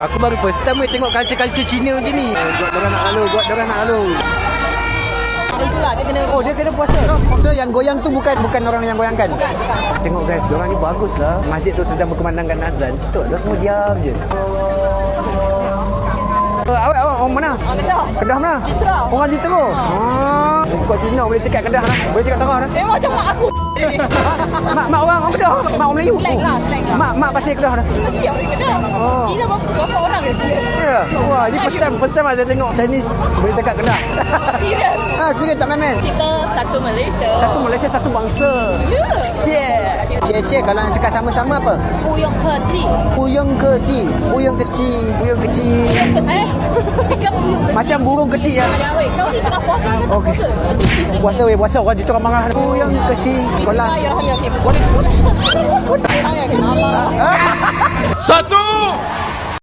Aku baru first time tengok culture-culture Cina macam ni. Buat dorang nak halu. Itulah dia kena. Oh, dia kena puasa. So yang goyang tu bukan orang yang goyangkan. Tengok guys, dorang ni bagus lah. Masjid tu sedang berkumandangkan azan. Betul, dia semua diam je. Awak orang mana? Kedah. Kedah mana? Jitra. Orang Jitra. Kau Cina boleh cakap Kedah lah. Boleh cakap Tengah lah. Macam mak aku. Mak orang Kedah. Mak orang Melayu. Slang lah. Mak pasal Kedah dah. Mesti orang Kedah. Cina berapa orang je Cina? Ya. Wah, ni first time saya tengok Chinese boleh cakap Kedah. Serius. Serius tak main-main. Kita satu Malaysia. Satu Malaysia, satu bangsa. Yeah. Cik, kalau nak cakap sama-sama apa? Puyong kecil. Puyong kecil. Puyong kecil. Puyong kecil. Ikan puyong kecil. Macam burung kecil ya. Ada weh, kau ni tengah puasa ke tak Okey. puasa? Kena suci sikit. Puasa weh, puasa orang Jitra marah. Puyong kecil. Sekolah. Ya, ya, ya. Allah. Satu.